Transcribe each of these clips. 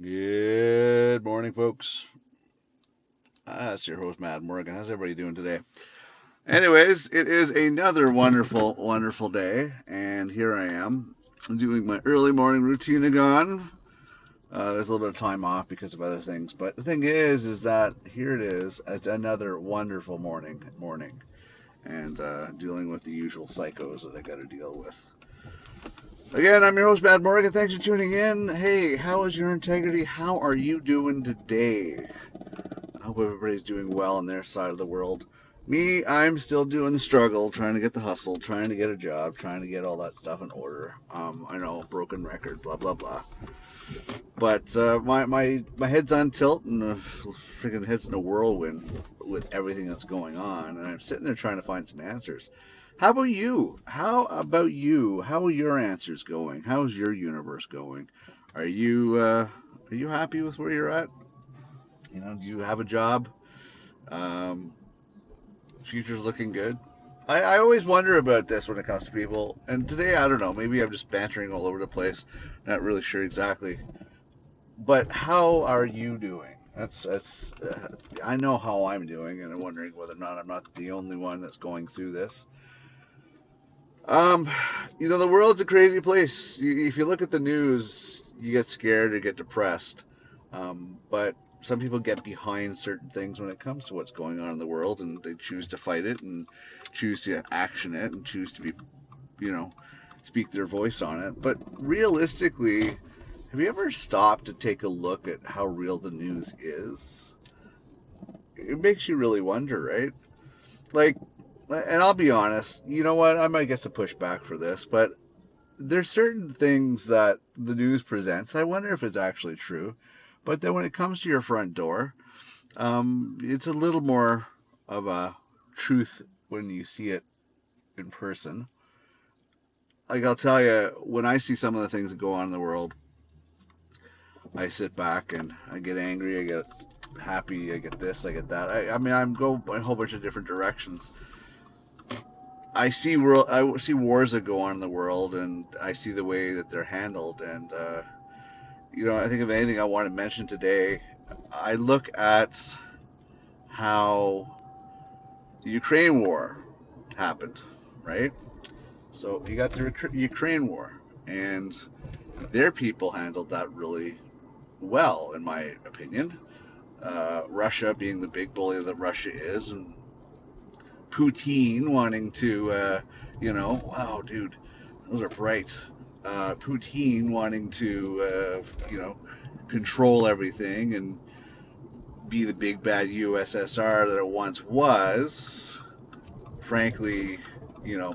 Good morning, folks. It's your host, Matt Morgan. How's everybody doing today? Anyways, it is another wonderful, wonderful day, and here I am doing my early morning routine again. There's a little bit of time off because of other things, but the thing is that here it is. It's another wonderful morning, and dealing with the usual psychos that I got to deal with. Again, I'm your host, Matt Morgan. Thanks for tuning in. Hey, how is your integrity? How are you doing today? I hope everybody's doing well on their side of the world. Me, I'm still doing the struggle, trying to get the hustle, trying to get a job, trying to get all that stuff in order. I know, broken record, blah blah blah. But my head's on tilt and freaking head's in a whirlwind with everything that's going on, and I'm sitting there trying to find some answers. How about you? How about you? How are your answers going? How's your universe going? Are you happy with where you're at? Do you have a job? Um, Future's looking good. I always wonder about this when it comes to people. And today, I don't know, maybe I'm just bantering all over the place, not really sure exactly. But how are you doing? I know how I'm doing, and I'm wondering whether or not I'm not the only one that's going through this. Um, the world's a crazy place. If you look at the news, you get scared or get depressed. But some people get behind certain things when it comes to what's going on in the world, and they choose to fight it and choose to action it and choose to be, you know, speak their voice on it. But realistically, have you ever stopped to take a look at how real the news is? It makes you really wonder, right? Like, and I'll be honest, you know what? I might get some pushback for this, but there's certain things that the news presents. I wonder if it's actually true. But then when it comes to your front door, it's a little more of a truth when you see it in person. Like I'll tell you, when I see some of the things that go on in the world, I sit back and I get angry, I get happy, I get this, I get that. I mean, I'm go a whole bunch of different directions. I see wars that go on in the world, and I see the way that they're handled. And I think if anything I want to mention today, I look at how the Ukraine war happened, right? So you got the Ukraine war, and their people handled that really well, in my opinion. Russia being the big bully that Russia is, and Putin wanting to, wow, dude, those are bright. Putin wanting to, control everything and be the big bad USSR that it once was. Frankly,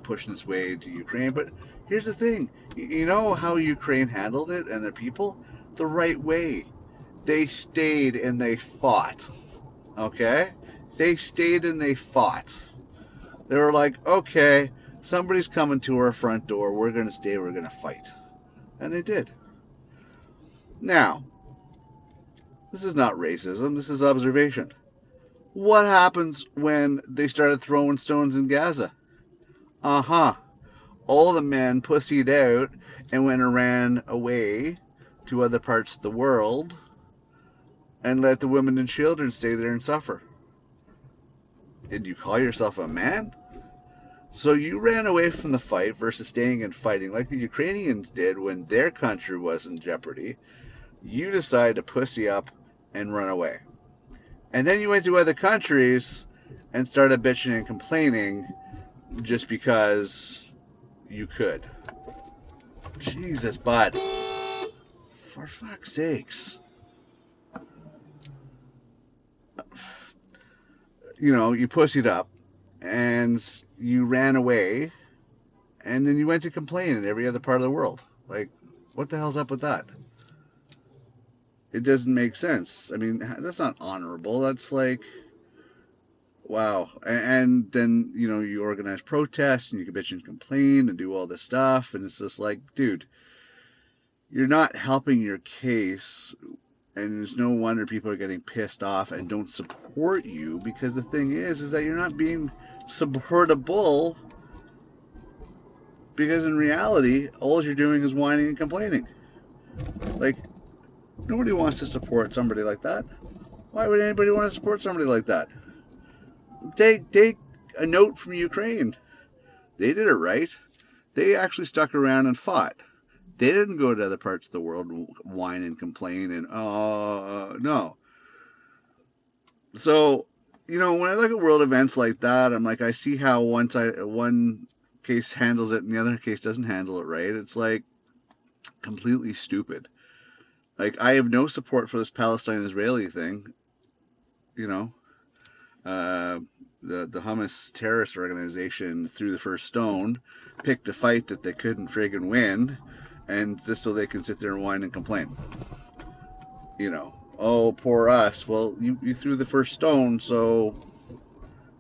pushing its way to Ukraine. But here's the thing: you know how Ukraine handled it and their people? The right way. They stayed and they fought. Okay? They stayed and they fought. They were like, okay, somebody's coming to our front door. We're going to stay. We're going to fight. And they did. Now, this is not racism. This is observation. What happens when they started throwing stones in Gaza? Uh-huh. All the men pussied out and went and ran away to other parts of the world and let the women and children stay there and suffer. Did you call yourself a man? So you ran away from the fight versus staying and fighting like the Ukrainians did when their country was in jeopardy. You decided to pussy up and run away. And then you went to other countries and started bitching and complaining just because you could. Jesus, bud. For fuck's sakes. You pussied up and you ran away and then you went to complain in every other part of the world. Like, what the hell's up with that? It doesn't make sense. I mean, that's not honorable. That's like, wow. And then, you organize protests and you can bitch and complain and do all this stuff. And it's just like, dude, you're not helping your case. And there's no wonder people are getting pissed off and don't support you, because the thing is that you're not being supportable, because in reality, all you're doing is whining and complaining. Like, Nobody wants to support somebody like that. Why would anybody want to support somebody like that? Take a note from Ukraine. They did it right. They actually stuck around and fought. They didn't go to other parts of the world and whine and complain and no. So, when I look at world events like that, I'm like, I see how one case handles it and the other case doesn't handle it right. It's like completely stupid. Like, I have no support for this Palestine-Israeli thing. You know, uh, the Hamas terrorist organization threw the first stone, picked a fight that they couldn't friggin' win, and just so they can sit there and whine and complain. Oh, poor us. Well, you threw the first stone, so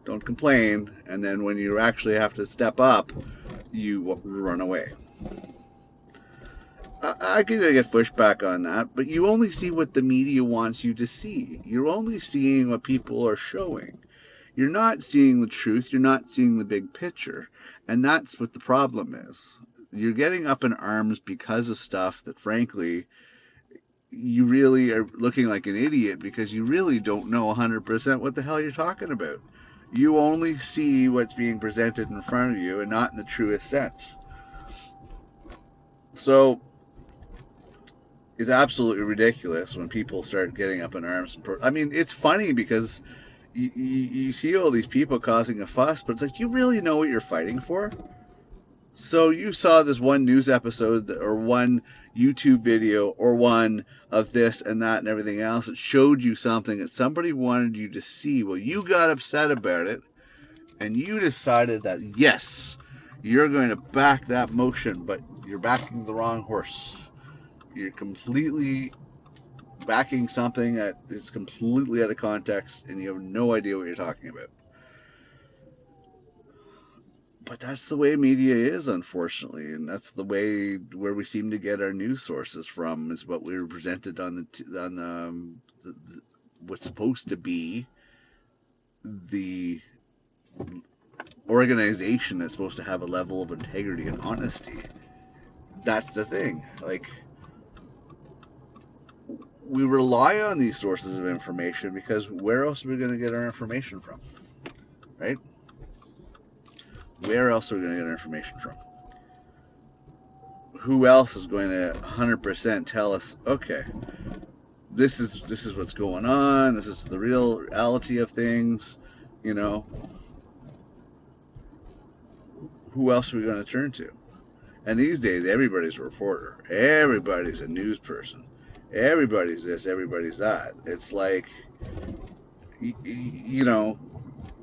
don't complain. And then when you actually have to step up, you run away. I can get pushback on that, but you only see what the media wants you to see. You're only seeing what people are showing. You're not seeing the truth. You're not seeing the big picture. And that's what the problem is. You're getting up in arms because of stuff that, frankly, you really are looking like an idiot because you really don't know 100% what the hell you're talking about. You only see what's being presented in front of you and not in the truest sense. So it's absolutely ridiculous when people start getting up in arms. I mean, it's funny because you see all these people causing a fuss, but it's like, you really know what you're fighting for? So you saw this one news episode or one YouTube video or one of this and that and everything else. It showed you something that somebody wanted you to see. Well, you got upset about it and you decided that, yes, you're going to back that motion, but you're backing the wrong horse. You're completely backing something that is completely out of context and you have no idea what you're talking about. But that's the way media is, unfortunately, and that's the way where we seem to get our news sources from is what we were presented on the what's supposed to be the organization that's supposed to have a level of integrity and honesty. That's the thing. Like, we rely on these sources of information because where else are we going to get our information from, right? Where else are we going to get our information from? Who else is going to 100% tell us, okay, this is what's going on, this is the reality of things, who else are we going to turn to? And these days, everybody's a reporter, everybody's a news person, everybody's this, everybody's that. It's like,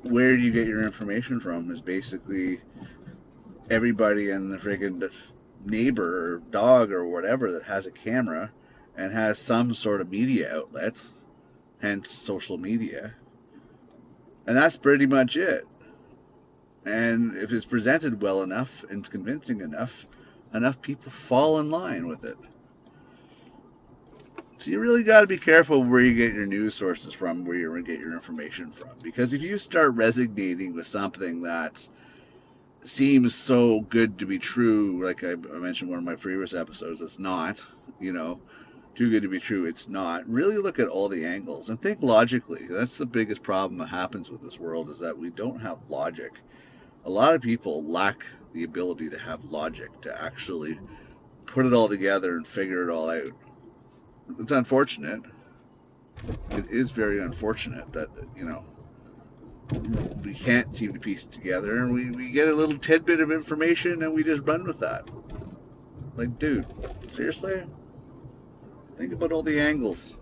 where do you get your information from is basically everybody and the friggin' neighbor or dog or whatever that has a camera and has some sort of media outlet, hence social media. And that's pretty much it. And if it's presented well enough and it's convincing enough people fall in line with it. So you really got to be careful where you get your news sources from, where you're going to get your information from. Because if you start resonating with something that seems so good to be true, like I mentioned in one of my previous episodes, it's not, too good to be true, it's not. Really look at all the angles and think logically. That's the biggest problem that happens with this world, is that we don't have logic. A lot of people lack the ability to have logic, to actually put it all together and figure it all out. It's unfortunate. It is very unfortunate that, we can't seem to piece it together, and we get a little tidbit of information and we just run with that. Like, dude, seriously? Think about all the angles.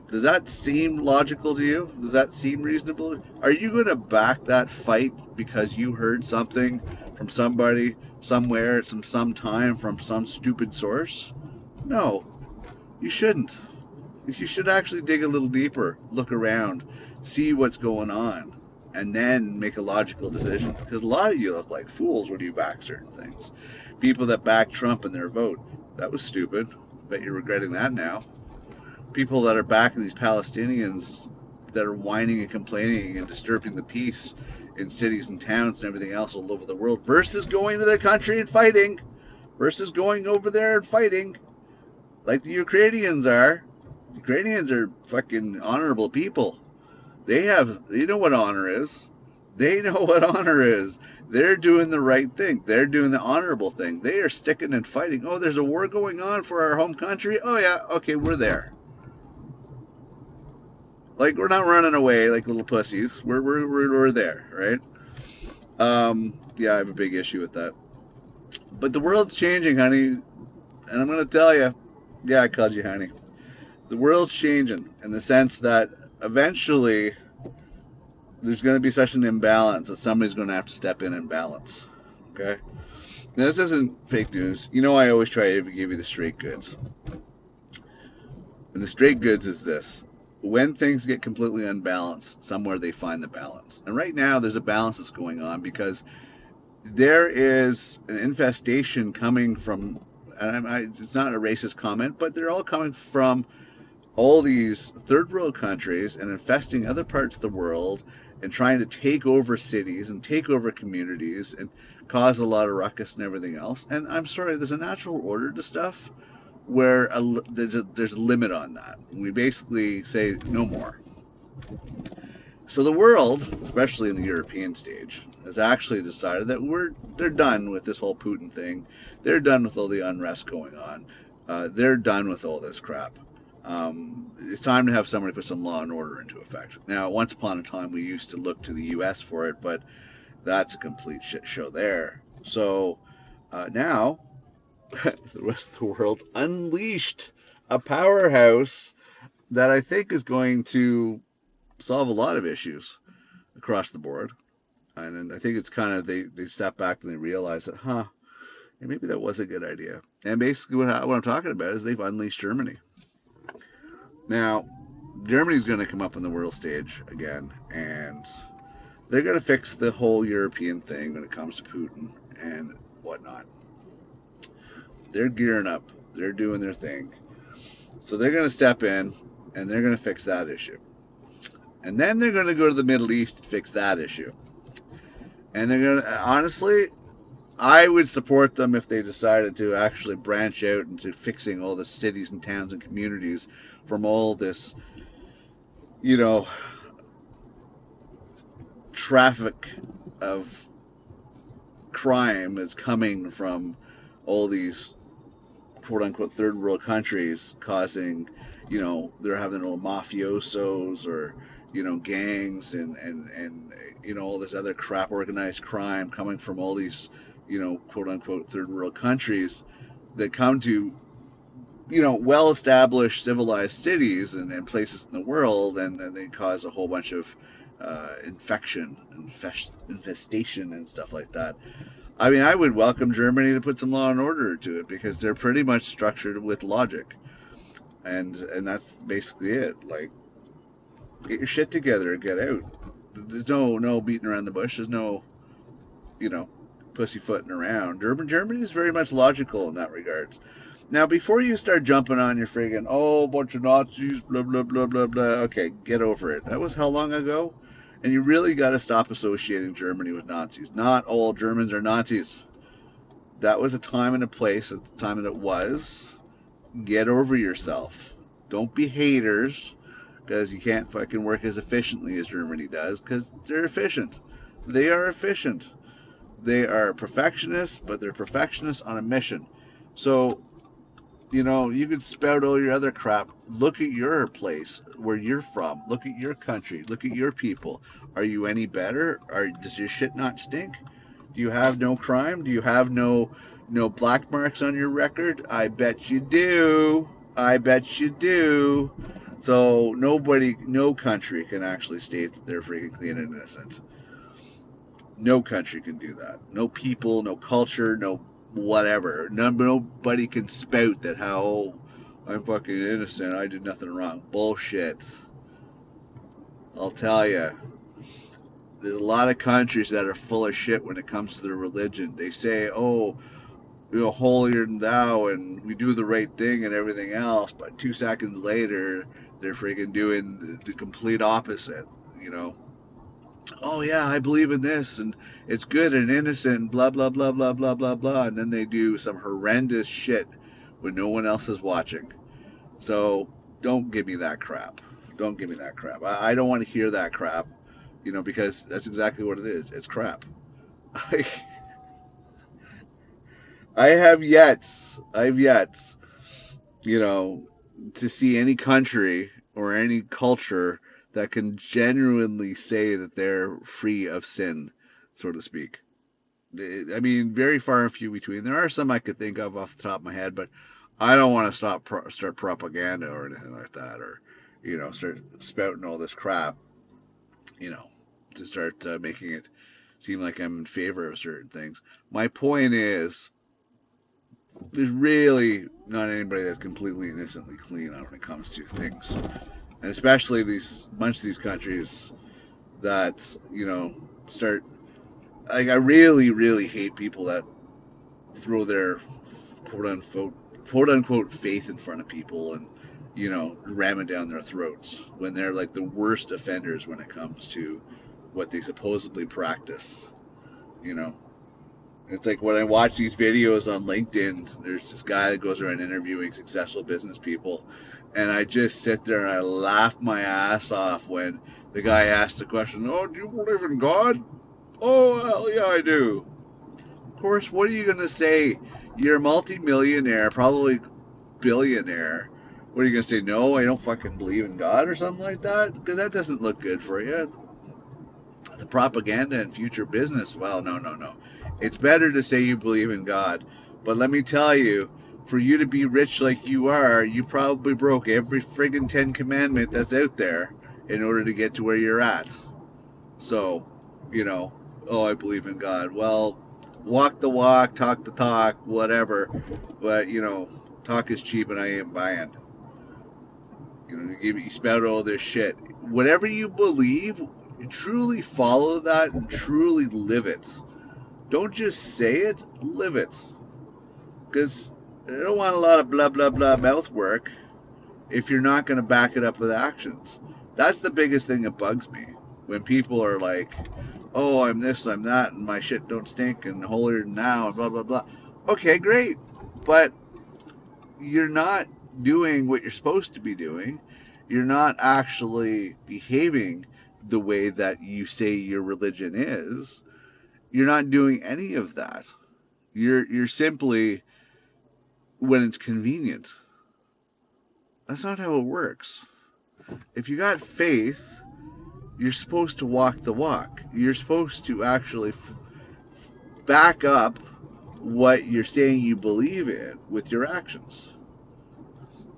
Does that seem logical to you? Does that seem reasonable? Are you going to back that fight because you heard something from somebody, somewhere, at some time, from some stupid source? No, you shouldn't. You should actually dig a little deeper, look around, see what's going on, and then make a logical decision. Because a lot of you look like fools when you back certain things. People that back Trump in their vote, that was stupid. Bet you're regretting that now. People that are backing these Palestinians that are whining and complaining and disturbing the peace in cities and towns and everything else all over the world, versus going to their country and fighting, versus going over there and fighting. like the Ukrainians are. Ukrainians are fucking honorable people. They know what honor is. They know what honor is. They're doing the right thing. They're doing the honorable thing. They are sticking and fighting. Oh, there's a war going on for our home country. Oh yeah, okay, we're there. Like we're not running away like little pussies. We're there, right? Yeah, I have a big issue with that. But the world's changing, honey, and I'm gonna tell you. Yeah, I called you honey. The world's changing in the sense that eventually there's going to be such an imbalance that somebody's going to have to step in and balance. Okay? Now, this isn't fake news. You know, I always try to give you the straight goods. And the straight goods is this: when things get completely unbalanced, somewhere they find the balance. And right now, there's a balance that's going on because there is an infestation coming from, and it's not a racist comment, but they're all coming from all these third world countries and infesting other parts of the world and trying to take over cities and take over communities and cause a lot of ruckus and everything else. And I'm sorry, there's a natural order to stuff where there's a limit on that. We basically say no more. So the world, especially in the European stage, has actually decided that they're done with this whole Putin thing. They're done with all the unrest going on. They're done with all this crap. It's time to have somebody put some law and order into effect. Now, once upon a time, we used to look to the U.S. for it, but that's a complete shit show there. So now, the rest of the world's unleashed a powerhouse that I think is going to solve a lot of issues across the board. And I think it's kind of they step back and they realize that, maybe that was a good idea. And basically, what I'm talking about is they've unleashed Germany. Now, Germany's going to come up on the world stage again, and they're going to fix the whole European thing when it comes to Putin and whatnot. They're gearing up. They're doing their thing. So they're going to step in, and they're going to fix that issue. And then they're going to go to the Middle East and fix that issue. And they're going to, honestly, I would support them if they decided to actually branch out into fixing all the cities and towns and communities from all this, traffic of crime that's coming from all these quote unquote third world countries causing, they're having little mafiosos or, gangs and all this other crap, organized crime coming from all these, quote unquote third world countries that come to, well established civilized cities and places in the world, and then they cause a whole bunch of infestation and stuff like that. I mean, I would welcome Germany to put some law and order to it because they're pretty much structured with logic, and that's basically it. Like, get your shit together and get out. There's no beating around the bush. There's no, pussyfooting around. Germany is very much logical in that regards. Now, before you start jumping on your friggin', bunch of Nazis, blah, blah, blah, blah, blah, okay, get over it. That was how long ago? And you really got to stop associating Germany with Nazis. Not all Germans are Nazis. That was a time and a place at the time that it was. Get over yourself. Don't be haters, because you can't fucking work as efficiently as Germany does, because they're efficient. They are efficient. They are perfectionists, but they're perfectionists on a mission. So, you could spout all your other crap. Look at your place, where you're from. Look at your country. Look at your people. Are you any better? Does your shit not stink? Do you have no crime? Do you have no black marks on your record? I bet you do. I bet you do. So no country can actually state that they're freaking clean and innocent. No country can do that. No people, no culture, no whatever. Nobody can spout that I'm fucking innocent. I did nothing wrong. Bullshit. I'll tell you. There's a lot of countries that are full of shit when it comes to their religion. They say, holier than thou, and we do the right thing and everything else, but 2 seconds later, they're freaking doing the complete opposite, Oh yeah, I believe in this, and it's good and innocent, and blah, blah, blah, blah, blah, blah, blah, and then they do some horrendous shit when no one else is watching. So don't give me that crap. Don't give me that crap. I don't want to hear that crap, because that's exactly what it is. It's crap. I've yet, you know, to see any country or any culture that can genuinely say that they're free of sin, so to speak. I mean, very far and few between. There are some I could think of off the top of my head, but I don't want to start propaganda or anything like that, or start spouting all this crap, you know, to start making it seem like I'm in favor of certain things. My point is, there's really not anybody that's completely innocently clean when it comes to things, and especially these bunch of these countries that start. Like, I really, really hate people that throw their quote unquote faith in front of people and ram it down their throats when they're like the worst offenders when it comes to what they supposedly practice. You know, it's like when I watch these videos on LinkedIn, there's this guy that goes around interviewing successful business people, and I just sit there and I laugh my ass off when the guy asks the question, "Oh, do you believe in God?" "Oh, well, yeah, I do." Of course, what are you going to say? You're a multi-millionaire, probably billionaire. What are you going to say? No, I don't fucking believe in God or something like that? Because that doesn't look good for you. The propaganda and future business, well, no, no, no. It's better to say you believe in God. But let me tell you, for you to be rich like you are, you probably broke every friggin' 10 commandment that's out there in order to get to where you're at. So, oh, I believe in God. Well, walk the walk, talk the talk, whatever. But, talk is cheap and I ain't buying. You spout all this shit. Whatever you believe, truly follow that and truly live it. Don't just say it, live it. Because I don't want a lot of blah, blah, blah mouth work if you're not going to back it up with actions. That's the biggest thing that bugs me. When people are like, oh, I'm this, I'm that, and my shit don't stink, and holier than now, and blah, blah, blah. Okay, great. But you're not doing what you're supposed to be doing. You're not actually behaving the way that you say your religion is. You're not doing any of that. You're simply when it's convenient. That's not how it works. If you got faith, you're supposed to walk the walk. You're supposed to actually back up what you're saying you believe in with your actions.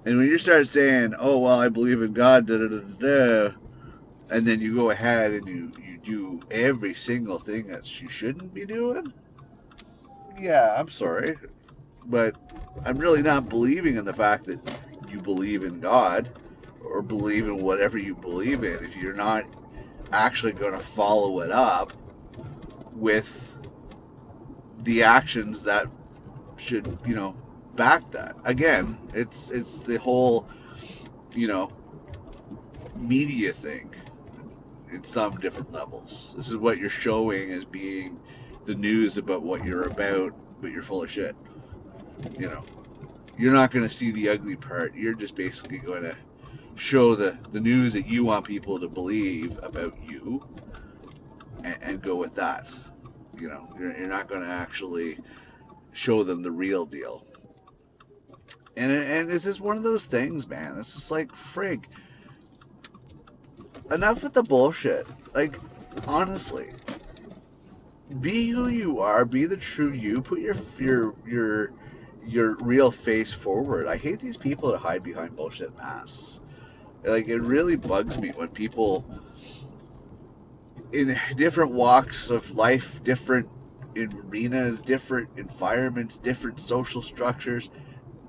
And when you start saying, "Oh well, I believe in God," da da da da, and then you go ahead and you do every single thing that you shouldn't be doing, yeah, I'm sorry, but I'm really not believing in the fact that you believe in God or believe in whatever you believe in if you're not actually going to follow it up with the actions that should, back that. Again, it's the whole, you know, media thing in some different levels. This is what you're showing as being the news about what you're about, but you're full of shit. You know, you're not going to see the ugly part. You're just basically going to show the news that you want people to believe about you and go with that. You're not going to actually show them the real deal. And it's just one of those things, man. It's just like, frig, enough with the bullshit. Like, honestly, be who you are. Be the true you. Put your real face forward. I hate these people that hide behind bullshit masks. Like, it really bugs me when people in different walks of life, different arenas, different environments, different social structures,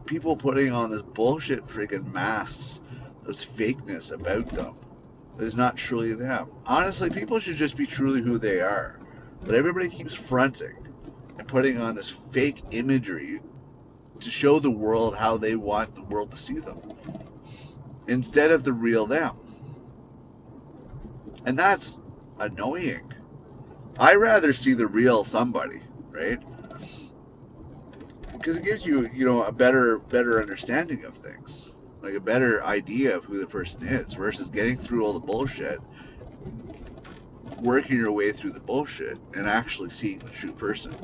people putting on this bullshit freaking masks, this fakeness about them. Is not truly them. Honestly, people should just be truly who they are. But everybody keeps fronting and putting on this fake imagery to show the world how they want the world to see them instead of the real them. And that's annoying. I rather see the real somebody, right? because it gives you, you know, a better understanding of things, like a better idea of who the person is versus getting through all the bullshit, working your way through the bullshit, and actually seeing the true person.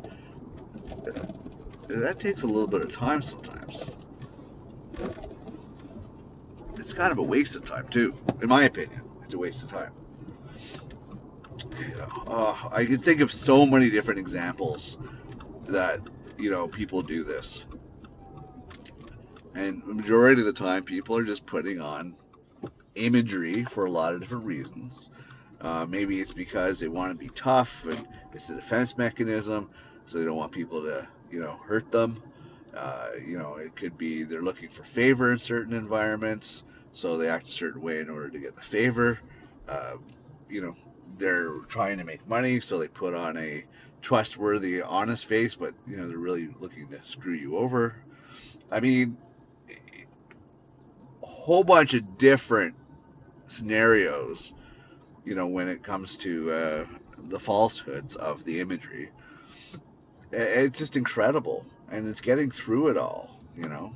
That takes a little bit of time sometimes. It's kind of a waste of time too, in my opinion. It's a waste of time. You know, I can think of so many different examples that, you know, people do this, and the majority of the time, people are just putting on imagery for a lot of different reasons. Maybe it's because they want to be tough and it's a defense mechanism, so they don't want people to, you know, hurt them. You know, it could be they're looking for favor in certain environments, so they act a certain way in order to get the favor. Uh, you know, they're trying to make money, so they put on a trustworthy, honest face, but, you know, they're really looking to screw you over. I mean, a whole bunch of different scenarios, you know, when it comes to the falsehoods of the imagery. It's just incredible, and it's getting through it all, you know.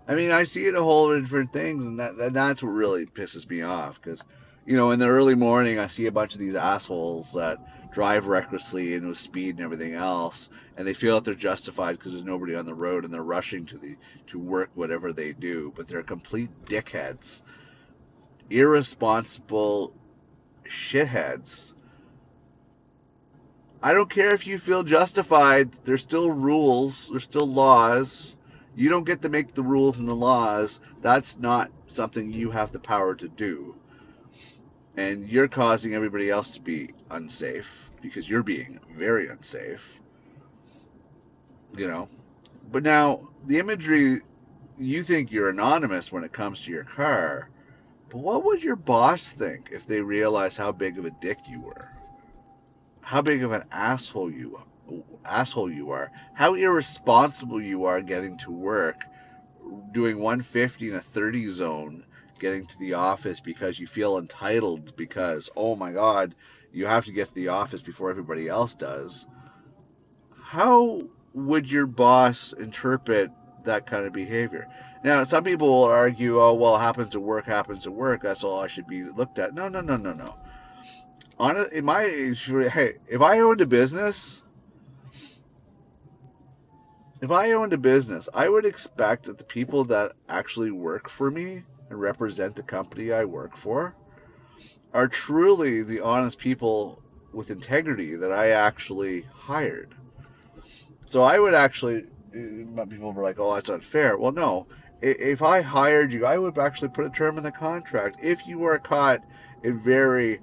I mean, I see it a whole different things, and that's what really pisses me off. Because, you know, in the early morning, I see a bunch of these assholes that drive recklessly and with speed and everything else, and they feel that they're justified because there's nobody on the road, and they're rushing to work whatever they do. But they're complete dickheads, irresponsible shitheads. I don't care if you feel justified. There's still rules. There's still laws. You don't get to make the rules and the laws. That's not something you have the power to do. And you're causing everybody else to be unsafe because you're being very unsafe, you know. But now, the imagery, you think you're anonymous when it comes to your car. But what would your boss think if they realize how big of a dick you were? How big of an asshole you are, how irresponsible you are getting to work, doing 150 in a 30 zone, getting to the office because you feel entitled because, oh my god, you have to get to the office before everybody else does. How would your boss interpret that kind of behavior? Now, some people will argue, oh, well, happens to work, happens to work. That's all I should be looked at. No, no, no, no, no. In my age, hey, if I owned a business, I would expect that the people that actually work for me and represent the company I work for are truly the honest people with integrity that I actually hired. So I would actually, people were like, oh, that's unfair. Well, no. If I hired you, I would actually put a term in the contract. If you are caught in very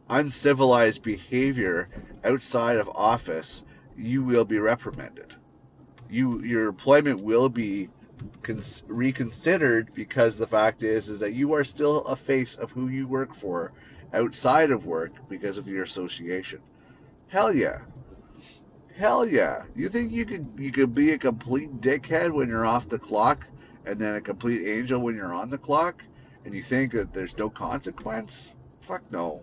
uncivilized behavior outside of office, you will be reprimanded. Your employment will be reconsidered because the fact is that you are still a face of who you work for outside of work because of your association. Hell yeah. Hell yeah. You think you could be a complete dickhead when you're off the clock and then a complete angel when you're on the clock and you think that there's no consequence? Fuck no.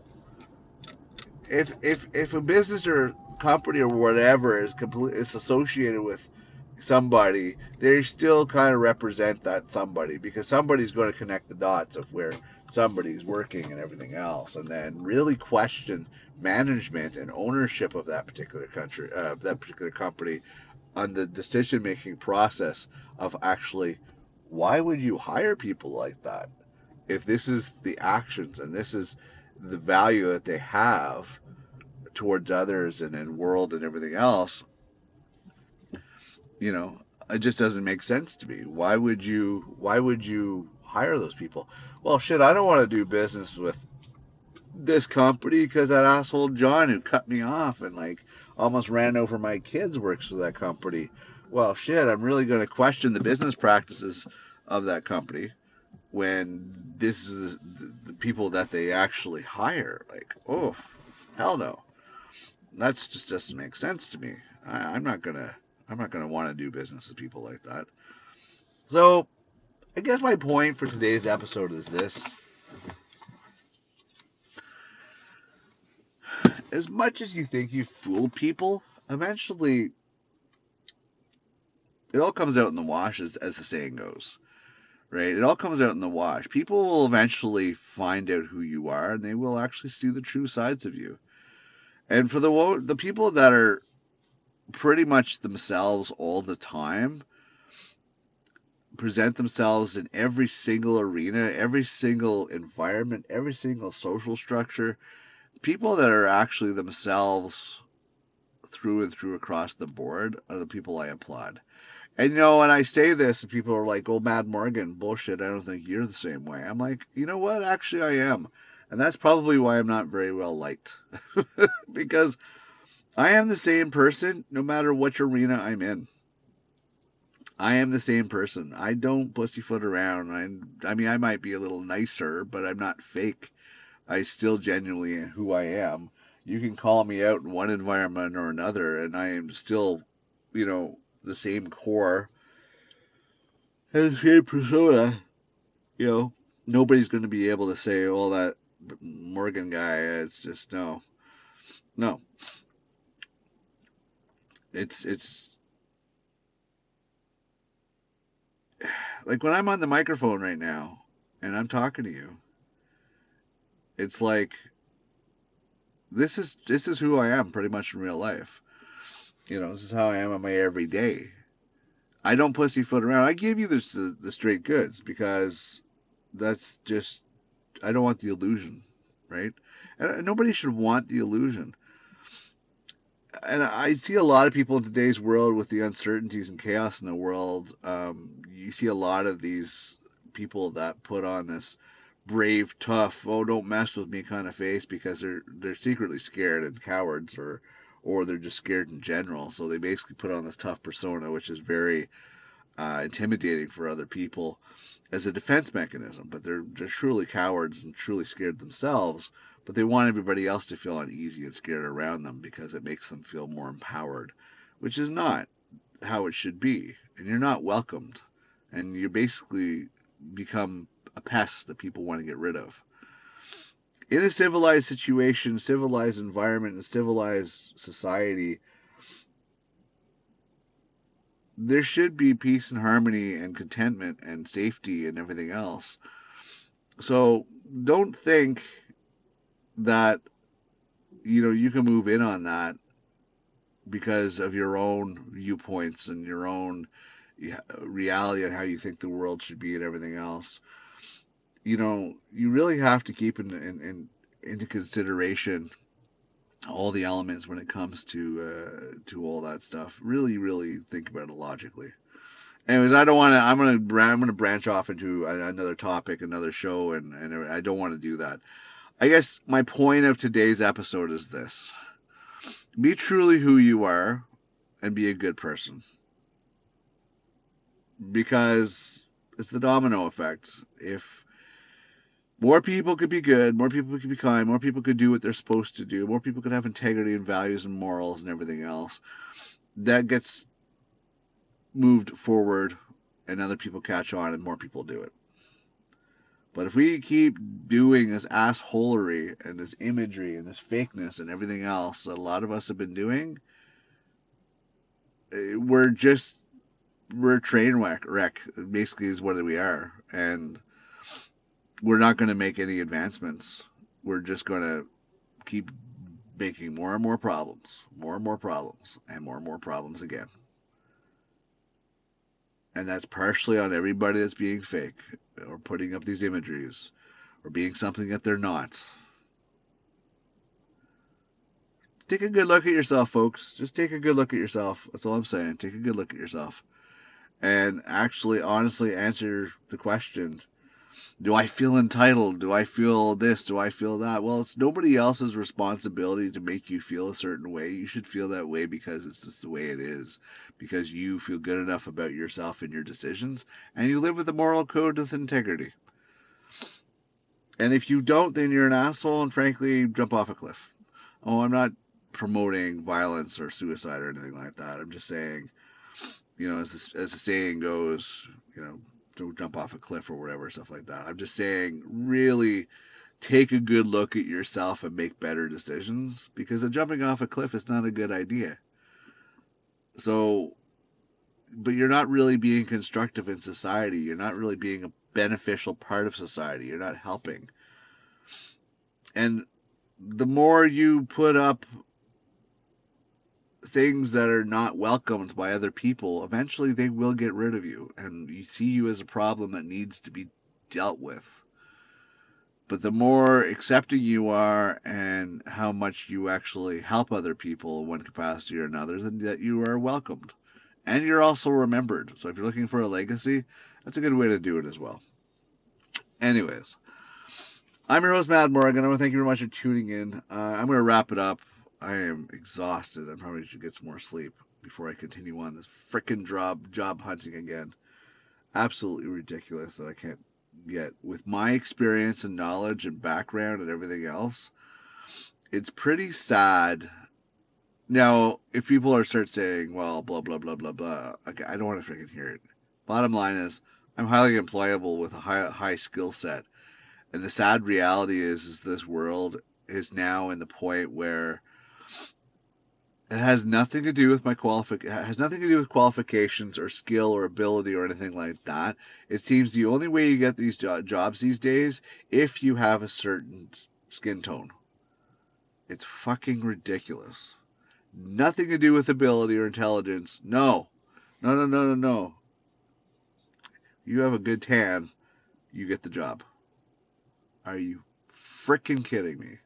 If a business or company or whatever is associated with somebody, they still kind of represent that somebody because somebody's going to connect the dots of where somebody's working and everything else, and then really question management and ownership of that particular country, that particular company, on the decision making process of actually why would you hire people like that if this is the actions and this is the value that they have towards others and in world and everything else. You know, it just doesn't make sense to me. Why would you hire those people? Well, shit, I don't want to do business with this company because that asshole John who cut me off and like almost ran over my kids works for that company. Well, shit, I'm really going to question the business practices of that company when this is the people that they actually hire. Like, oh, hell no. That's just doesn't make sense to me. I'm not gonna want to do business with people like that. So I guess my point for today's episode is this: as much as you think you fooled people, eventually it all comes out in the wash, as the saying goes, right? It all comes out in the wash. People will eventually find out who you are, and they will actually see the true sides of you. And for the people that are pretty much themselves all the time, present themselves in every single arena, every single environment, every single social structure, people that are actually themselves through and through across the board are the people I applaud. And when I say this, and people are like, "Oh, Mad Morgan, bullshit. I don't think you're the same way." I'm like, you know what? Actually, I am, and that's probably why I'm not very well liked, because I am the same person no matter which arena I'm in. I am the same person. I don't pussyfoot around. I mean, I might be a little nicer, but I'm not fake. I still genuinely am who I am. You can call me out in one environment or another, and I am still, the same core and the same persona. You know, Nobody's going to be able to say, "Oh, that Morgan guy." It's just no, no. It's like when I'm on the microphone right now and I'm talking to you. It's like this is who I am pretty much in real life. This is how I am on my everyday. I don't pussyfoot around. I give you the straight goods because that's just I don't want the illusion, right? And nobody should want the illusion. And I see a lot of people in today's world with the uncertainties and chaos in the world. You see a lot of these people that put on this brave, tough, oh, don't mess with me kind of face because they're secretly scared and cowards, or they're just scared in general. So they basically put on this tough persona, which is very intimidating for other people as a defense mechanism. But they're truly cowards and truly scared themselves. But they want everybody else to feel uneasy and scared around them because it makes them feel more empowered, which is not how it should be. And you're not welcomed. And you basically become a pest that people want to get rid of. In a civilized situation, civilized environment, and civilized society, there should be peace and harmony and contentment and safety and everything else. So don't think that you can move in on that because of your own viewpoints and your own reality and how you think the world should be and everything else. You really have to keep into consideration all the elements when it comes to all that stuff. Really, really think about it logically. Anyways, I don't want to. I'm gonna branch off into another topic, another show, and I don't want to do that. I guess my point of today's episode is this: be truly who you are, and be a good person, because it's the domino effect. If more people could be good, more people could be kind, more people could do what they're supposed to do, more people could have integrity and values and morals and everything else, that gets moved forward and other people catch on and more people do it. But if we keep doing this assholery and this imagery and this fakeness and everything else that a lot of us have been doing, we're a train wreck. Basically, is what we are, and we're not going to make any advancements. We're just going to keep making more and more problems, more and more problems, and more problems again. And that's partially on everybody that's being fake or putting up these imageries or being something that they're not. Take a good look at yourself, folks. Just take a good look at yourself. That's all I'm saying. Take a good look at yourself. And actually, honestly, answer the question: do I feel entitled? Do I feel this? Do I feel that? Well, it's nobody else's responsibility to make you feel a certain way. You should feel that way because it's just the way it is. Because you feel good enough about yourself and your decisions, and you live with a moral code with integrity. And if you don't, then you're an asshole, and frankly, jump off a cliff. Oh, I'm not promoting violence or suicide or anything like that. I'm just saying, as the saying goes, don't jump off a cliff or whatever, stuff like that. I'm just saying, really take a good look at yourself and make better decisions, because jumping off a cliff is not a good idea. So but you're not really being constructive in society. You're not really being a beneficial part of society. You're not helping. And the more you put up things that are not welcomed by other people, eventually they will get rid of you and you see you as a problem that needs to be dealt with. But the more accepting you are and how much you actually help other people in one capacity or another, then that you are welcomed. And you're also remembered. So if you're looking for a legacy, that's a good way to do it as well. Anyways, I'm your host, Matt Morgan. I want to thank you very much for tuning in. I'm going to wrap it up. I am exhausted. I probably should get some more sleep before I continue on this frickin' job hunting again. Absolutely ridiculous that I can't get. With my experience and knowledge and background and everything else, it's pretty sad. Now, if people start saying, well, blah, blah, blah, blah, blah, okay, I don't want to freaking hear it. Bottom line is, I'm highly employable with a high skill set. And the sad reality is this world is now in the point where it has nothing to do with it has nothing to do with qualifications or skill or ability or anything like that. It seems the only way you get these jobs these days if you have a certain skin tone. It's fucking ridiculous. Nothing to do with ability or intelligence. No. No, no, no, no, no. You have a good tan, you get the job. Are you freaking kidding me?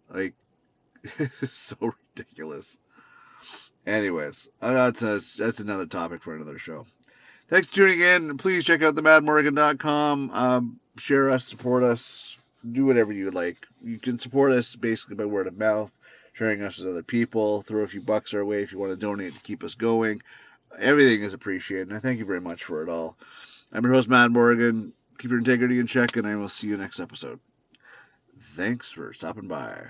Like, it's so ridiculous. Anyways, that's another topic for another show. Thanks for tuning in. Please check out themadmorgan.com. Share us, support us, do whatever you like. You can support us basically by word of mouth, sharing us with other people, throw a few bucks our way if you want to donate to keep us going. Everything is appreciated, and I thank you very much for it all. I'm your host, Matt Morgan. Keep your integrity in check, and I will see you next episode. Thanks for stopping by.